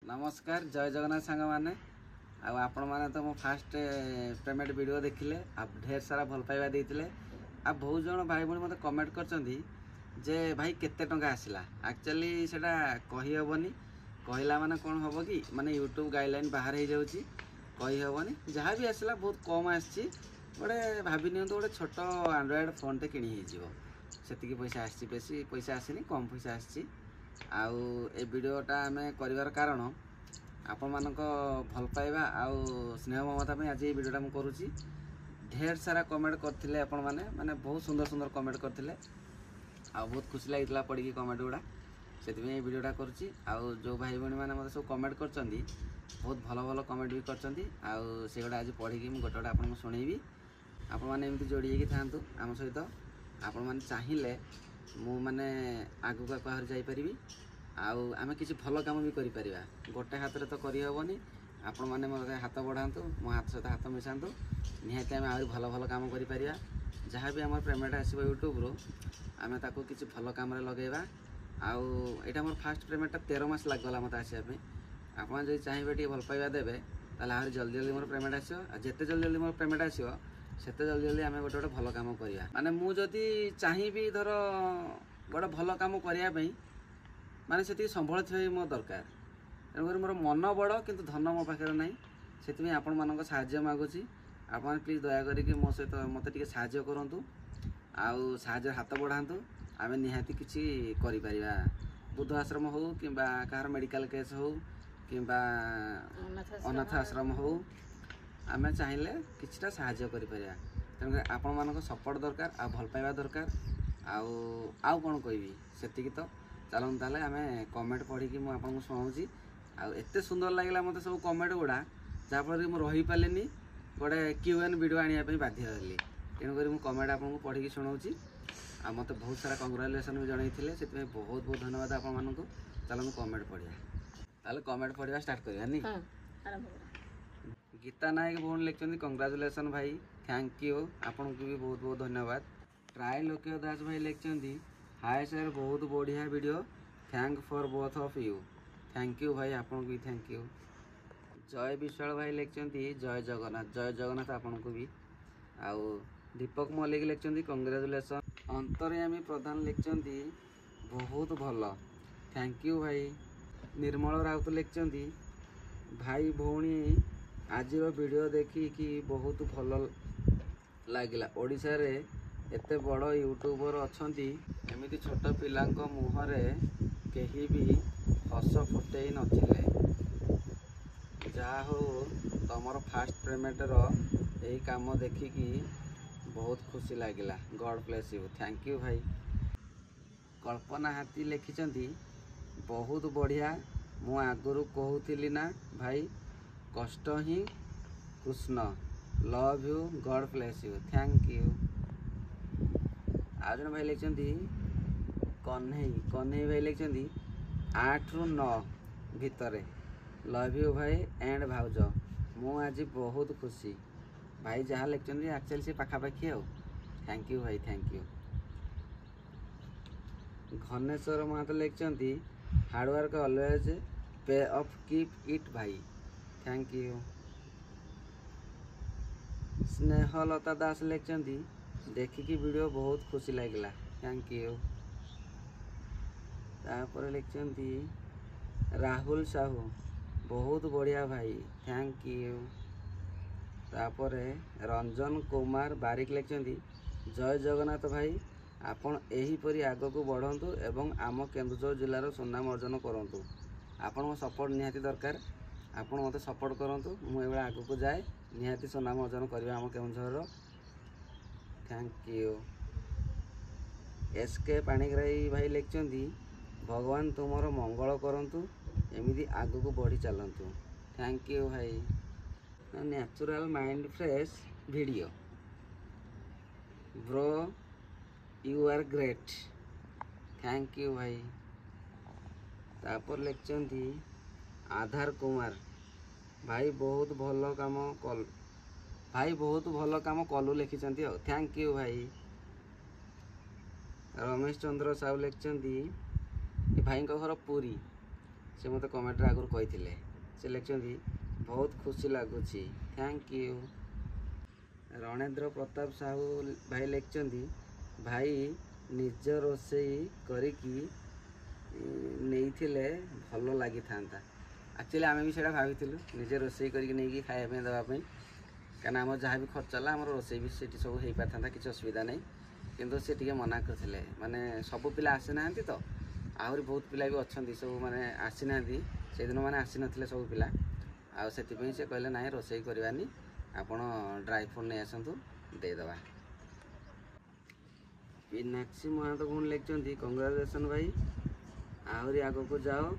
नमस्कार जय जगन्नाथ सांग मैंने आपण मैंने तो मो फास्ट पेमेंट वीडियो देखिले आप ढेर सारा भल पाइबा देते आ बहुत जन भाई भाई मत कमेंट कर जे भाई केते टंका आसला एक्चुअली सेटा कही हेबनी कहला माने कौन हम कि माने यूट्यूब गाइडलाइन बाहर हो जाऊँगी कही हेबनी जहाँ भी आसला बहुत कम आसी गोटे भाभी नि गोटे छोट एंड्रॉइड फोन टे किणी से पैसा आसी बेसी पैसा आसनी कम पैसा आसी आउ ए वीडियोटा आम कर कारण आपण मानक भल पाइबा आउ स्नेह ममता में आज ये वीडियोटा मुझे करुच्ची ढेर सारा कमेंट करते आपण माने माने बहुत सुंदर सुंदर कमेंट करते आ बहुत खुशी लगी पढ़ी कमेंट गुड़ा से वीडियोटा करुच्ची आउ जो भाई भाई मैंने मतलब सब कमेंट कर बहुत भल भल कमेंट भी कर आज पढ़ी मुझे गोटे गोटे आपको शुणेबी आपण मैंने एमती जोड़ी था आम सहित आपण मैंने चाहिए मु माने आगु को आहरी जाईपारि आउ आम किसी भल कम भी करा गोटे हाथ में तो करहबनी आपण मैंने मतलब हाथ बढ़ातु मो हाथ सहित हाथ मिसातु निहाती आम आहरी भल भल कम करा जहाँ भी आम पेमेंट आसो यूट्यूब रू आम ताको किसी भल कम लगेगा आउ यहाँ मोर फास्ट पेमेंटा 13 मास लगला मत आसापी आप चाहिए टे भल पाइबा देवे ताल आहरी जल्दी जल्दी मोर पेमेंट आसो जिते जल्दी जल्दी मोर पेमेंट आसो सेते जल्दी जल्दी आम गोटे गोटे भल कम करा माने मु जदि चाहिए धर गोटे भल कम करने माने से संभल थी मो दरकार तेणुक मोर मन बड़ किंतु धन मो पाखे ना से आपण मान साहाय्य मागुची आप प्लीज दया करके मो सहित मत टे साहाय्य करूँ आउ साहाय्य हाथ बढ़ातु आम निहाती किसी करिपरिबा बुद्ध आश्रम हो कि कहार मेडिकल केस हो कि अनाथ आश्रम हो आम चाहिए किछटा साहाय्य करिपरिबा तेणुक आपण मान सपोर्ट दरकार आ भल पाइबा दरकार आउ कौन कहबी सेतिकी तो चलूँ ताले आम कमेंट पढ़ी मुझे आपको शुणाऊँगी आउ एते सुंदर लगे मत सब कमेंट गुड़ा जहाँफल कि मुझे रहीपारे गोटे Q&A वीडियो आने बाध्य हेली तेणुक मुझे कमेंट आपको पढ़ी शुणाऊँगी आ मत बहुत सारा कंग्राचुलेसन भी जनई से बहुत बहुत धन्यवाद आपण मानक चलो कमेंट पढ़िया ताले कमेंट पढ़ा स्टार्ट करा गीता नायक भौणी लिखते कंग्राचुलेसन भाई थैंक यू आपन को भी बहुत बहुत धन्यवाद ट्राई लोके दास भाई लिखते हाय सर बहुत बढ़िया video thank for both of you thank you भाई आपन को भी थैंक यू जय विशाल भाई लिखते जय जगन्नाथ आपन को भी आउ दीपक मल्लिक लिखते कंग्राचुलेसन अंतर्यामी प्रधान लिखते बहुत भल थैंक यू भाई निर्मल राउत लिखते भाई भौणी आज वीडियो देखिकी बहुत भल लगिला ओडिशा रे एते बड़ यूट्यूबर अच्छी एमती छोट पिला मुहरे कहीं भी हस फुटे नथिले जहा हो तमर फास्ट पेमेंट रो यही काम देखिकी बहुत खुशी लगिला god bless you thank you भाई कल्पना हाथी लिखिं बहुत बढ़िया मु आगुरी कहूली ना भाई कष्ट ही Krishna love you god bless you thank you आज जन भाई लिखते कन्हई भाई लिखते 8 ରୁ 9 भितर लव यू भाई एंड भाउज मु आज बहुत खुशी भाई जहाँ लिखते एक्चुअली से पाखापाखि आउ थैंक यू भाई थैंक यू घनेश्वर महतो लिखते हार्डवर्क ऑलवेज पे ऑफ कीप इट भाई थैंक यू स्नेहलता दास लिखते देखिकी वीडियो बहुत खुशी लगिला थैंक यू तापर लिखते राहुल साहू बहुत बढ़िया भाई थैंक यू तापर रंजन कुमार बारिक लिखते जय जगन्नाथ भाई आपण एहीपरि आगक बढ़ंतु एवं आम केन्दुझर जिलार सुनाम अर्जन करंतु आपण सपोर्ट निहाती दरकार आपण मते सपोर्ट करंतु मु एबे आगक जाए निहाती सुनाम अर्जन करबा आम Keonjhar thank you S K Panigrahi भाई लिखते भगवान तुमर मंगल करंतु एमिदी आगक बढ़ी चलतु थैंक यू भाई natural mind fresh video bro you are great thank you भाई तापर लिखते आधार कुमार भाई बहुत भल काम कल भाई बहुत भल काम कलु लिखिं थैंक यू भाई रमेश चंद्र साहू लिखते भाई घर पुरी से मत कमेंट आगुरी कही से लिखिं बहुत खुशी लगुच थैंक यू। रणेंद्र प्रताप साहू भाई लिखिं भाई निज रोषेई करिकी नहीं भल लगी था। एक्चुअली आम भी से भाई निजे रोषे करके खायापी देवाई कहीं आम जहाँ भी खर्च है आम रोषे भी सीटी सब हो पार था किसी असुविधा नहीं किंतु सी टे मना करते माने सब पिला आसी ना तो आहरी बहुत पिला भी अच्छा सब माने आसी ना से दिन मैंने आसी ना सब पिला से कहले ना रोषे करवानी आपण ड्राई फ्रूट नहीं आसतु देदेवा। मीनाक्षी महातो कौन लिखिं कंग्राचुलेसन भाई आहरी आग को जाओ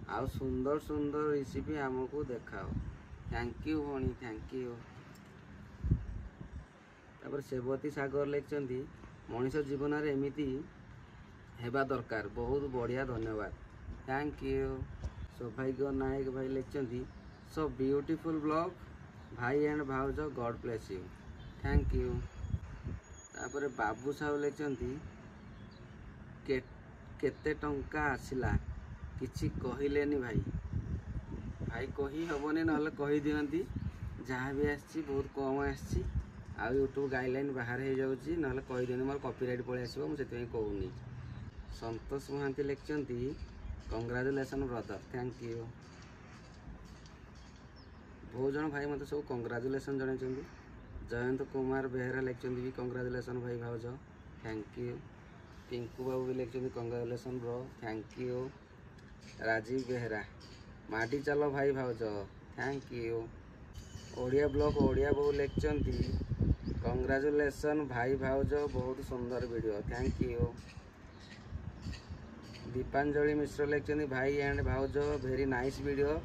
आ सुंदर सुंदर रेसिपी आमको देखाओ थैंक यू भणी थैंक यू। तापर सेवती सागर लिखिं मनीष जीवन में एमती हेबा दरकार बहुत बढ़िया धन्यवाद थैंक यू। सौभाग्य नायक भाई लिखिं सो ब्यूटीफुल ब्लॉग भाई एंड भाउज god bless you thank you. तापर बाबू साहू लिखिं केते टंका आसिला किछि कहिलेनी भाई भाई कही हेनी ना कही दियंती जहाँ भी आसी बहुत कम आसी आ यूट्यूब गाइडलाइन बाहर हो जाऊँगी ना कही दिखती मोर कॉपीराइट पलि आसो मुझे कहूनी। संतोष महांती लिखिं कंग्राचुलेसन ब्रदर थैंक यू। बहुत जन भाई मत सब कंग्राचुलेसन जन जयंत कुमार बेहरा लिखिं भी कंग्राचुलेसन भाई भाउज थैंक यू। टिंकू बाबू भी लिखिं congratulation bro thank you. Rajeev Behera माटी चलो भाई भाउज thank you. Odia blog Odia बहु लिखिं कंग्राचुलेसन भाई भाउज बहुत सुंदर video thank you. Deepanjali Mishra लिखिं भाई एंड भाउज very nice video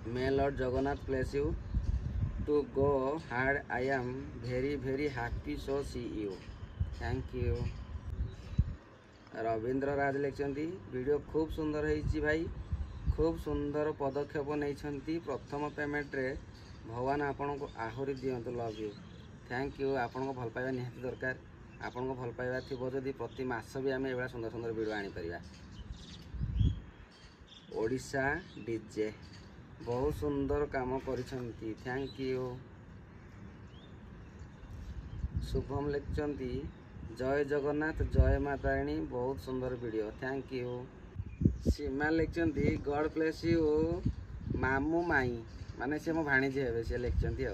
may lord Jagannath bless you to go hard I am very happy so see you thank you. Ravindra Raj लिखिं वीडियो खूब सुंदर है भाई खूब सुंदर पदक्षेप नहीं प्रथम पेमेंट रे भगवान आपण को आहरी दिंतु लव यू थैंक यू। आपण को भल पाइबा निहाती दरकार आपण को भल पाइबा थी जदि प्रति मास भी आम एभा सुंदर सुंदर वीडियो आनी परिबा। ओडिशा डीजे बहुत सुंदर काम करिसेंती थैंक यू। शुभम लिखिं जय जगन्नाथ जय माताराणी बहुत सुंदर वीडियो थैंक यू। सीमा लिखिं गॉड ब्लेस यू मामू माई माने से मो भाणीजी हे से लिखिं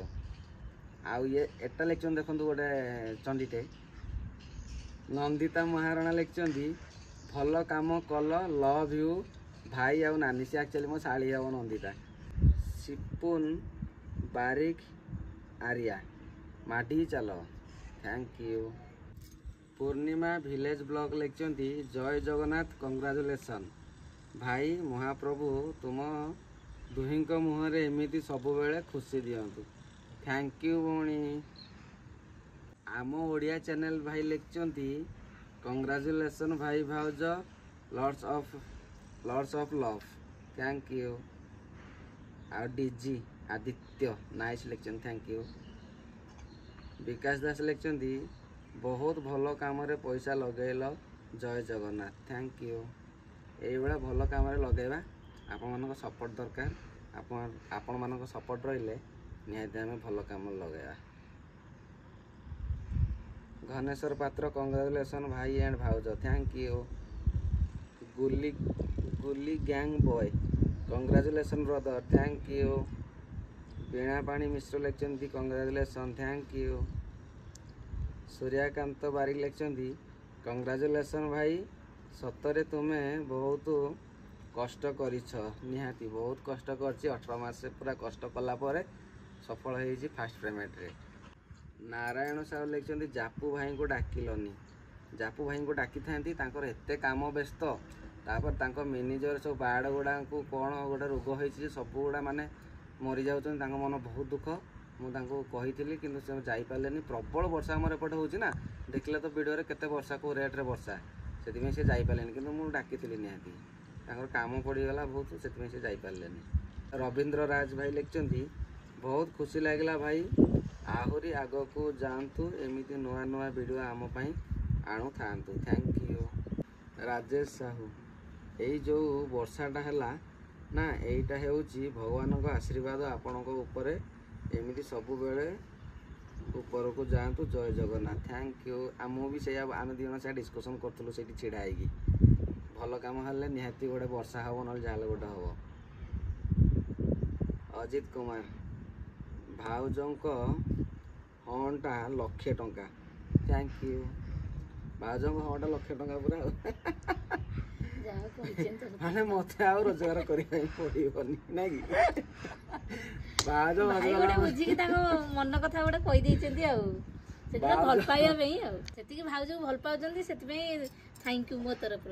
आउ ये एटा लिखिं देखो गोटे चंडीटे। नंदिता महाराणा लिखिं भल काम कल लव यू भाई आउ नानी से एक्चुअली मो शाड़ी हे नंदिता। सिपुन बारिक आर्या माटी चलो thank you. Purnima village blog लिखिं जय जगन्नाथ कंग्राचुलेसन भाई महाप्रभु तुम दुहीं मुहरे एमती सब बेले खुशी दिंतु थैंक यू भौणी। आम ओडिया चैनल भाई लिखिं कंग्राचुलेसन भाई भाउज lords of love thank you. आ डीजी आदित्य नाइस लिखिं थैंक यू। विकास दास लिखिं बहुत भल काम पैसा लगेल जय जगन्नाथ थैंक यू। ये भल काम लगेगा आपण मान सपोर्ट दरकार आपण मान सपोर्ट रहिले निहाती आम भल काम लगेगा। घनेश्वर पात्र कंग्राचुलेसन भाई एंड भाउज थैंक यू। गुली gang boy congratulation brother thank you. Beena Pani Mishra लिखिं congratulation thank you. Suryakant Barik लिखिं कंग्राचुलेसन भाई सतरे तुम्हें बहुत कष्ट करिछ निहाती बहुत कष्ट करछि 18 मास पूरा कष्ट कला परे सफल होइछि फास्ट पेमेंट रे। नारायण साहू लिखिं जापू भाई को डाकिलनी जापू भाई को डाकी थांती तांकर एते काम व्यस्त तापर तांको मैनेजर सब बाड़ गुड़ा को कौन गोटे रोग होइछि सब गुड़ा माने मरी जाउछन तांको मन बहुत दुख मुझे कही कि जापारे प्रबल वर्षा आम एपटे होना देखिले तो वीडियो केते वर्षा को रेट्रे वर्षा से जापारे कि मुझे डाकी निहाती काम पड़गला बहुत से जापारे। रविंद्र राज भाई लिखिं बहुत खुशी लगे भाई आहरी आग को जातु एमती नुआ नुआ वीडियो आम आणु था थैंक यू। राजेश साहू एई जो वर्षाटा हैला ना एईटा हेउची भगवानक आशीर्वाद आपणक उपरे एमिति सब बेले ऊपर को जातु। जय जगन्नाथ। Thank you. आमु भी से आम दिन से डिस्कसन करथुलु सेठी छिड़ा हैकी भल काम हेले निहाती गोटे वर्षा हबो न जाले गोटे हबो। अजित कुमार भाउजंक हॉर्नटा लक्षे टंका। Thank you. भाउजंक हॉर्नटा लक्षे टंका पूरा माने मते आ रोजगार करिया पड़िबनी ना कि भाउज भाई गोटे बुझी कि ताको मन कथा गोटे कहि दैचंती आ सेटा भल पाइया पई आ सेति कि भाउज भल पाउचंती सेति पई थैंक यू मो तरफ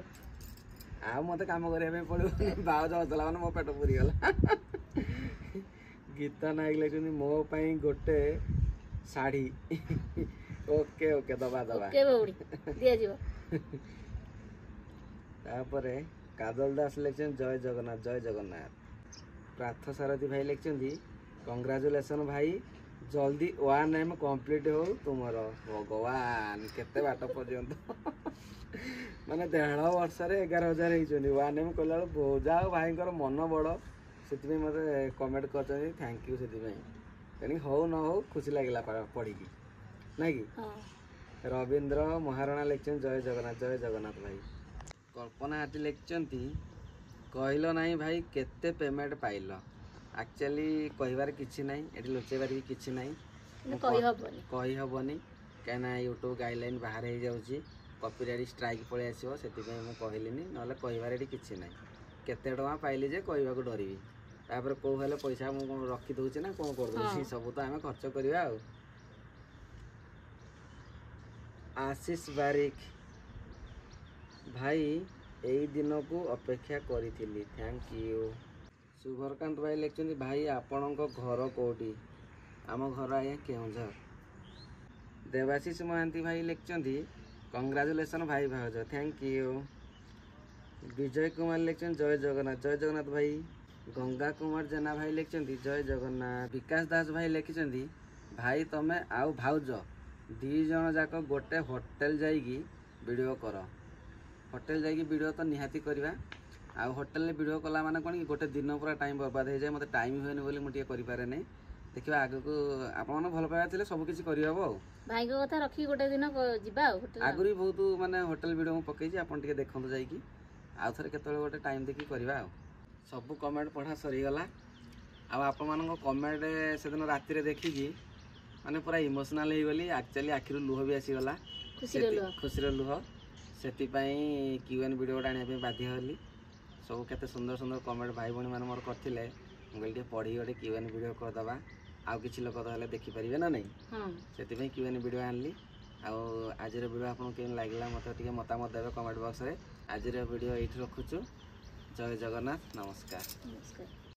आ मते काम करिया पई पड़िबनी भाउज हसला माने मो पेट पुरी गला। गीता नायक लेखनी मो पई गोटे साड़ी। ओके ओके दबा दबा ओके बौड़ी दिया जीव। तापरे काजल दास लेखन जय जगन्नाथ जय जगन्नाथ। पार्थ सारथी भाई लेखन कंग्राचुलेसन भाई जल्दी 1 एम कंप्लीट हो तुमर भगवान केते बाट पर्यंत माने 1.5 वर्ष रे 11,000 होइछनी 1 एम कला बहुत जाओ भाई मन बड़ से मते कमेंट कर थैंक यू से तेणी हो न हो खुशी लगे पढ़ी ना कि रविंद्र महाराणा लेखन जय जगन्नाथ भाई। कल्पना हाटी लिखिंट कहल ना भाई केते पेमेंट पाइल एक्चुअली कहबार किसी ना ये लुचेबार भी किसी ना कही हेनी कहीं यूट्यूब गाइडलाइन बाहर हो जाऊँगी कॉपीराइट स्ट्राइक पलि आसो से कहलिनी ना कहबार ये किसी ना केते टଙ୍କା पाइली जे कहवाक डरबी तापर कौ हेले पैसा मुझे रखी दूसरी ना कौन कर सब तो आम खर्च करवा। आशीष बारिक भाई यही दिन को अपेक्षा करी थैंक यू। शुभरकांत भाई लिखते भाई आपण घर कौटी आम घर आया केउझर। देवाशीष महांती भाई लिखते कंग्राचुलेसन भाई भाउज थैंक यू। विजय कुमार लिखते जय जगन्नाथ भाई। गंगा कुमार जेना भाई लिखते जय जगन्नाथ। विकास दास भाई लिखिं भाई तमें आउ भाउज 2 जन जाक गोटे होटेल जाइकी वीडियो कर होटेल जाइकी वीडियो तो निहाती करवा आ होटेल वीडियो कला माने कोन कि गोटे दिन पूरा टाइम बर्बाद हो जाए मत टाइम हुए बोली मुझे करें नहीं देखिए आग को आपन भल पाइबा थे सब किसी करहब भाई को कथा रखी गोटे दिन जिबा आगुरी बहुत माने होटेल वीडियो पकईची आपन टिके देखंतु जाइकी आउ थरे केतळे गोटे टाइम देखि करवा सब कमेंट पढ़ा सरीगला आपण मान कमेंट से दिन राति देखिकी माने पूरा इमोशनल हो गली एक्चुअली आखिर लुह भी आसीगला खुशी लुह से क्यूएन वीडियो आने बाध्य हली सब केते सुंदर सुंदर कमेंट भाई भाई मैंने मोर करथिले मोबाइल पढ़ी गोटे क्यूएन वीडियो करदबा आउ किछि लोक तो देखिपारे ना नहीं से क्यूएन वीडियो आनली आज वीडियो आपको केन लागला मत मतामत देवे कमेंट बॉक्स रे। आज वीडियो ये रखुचु। जय जगन्नाथ नमस्कार।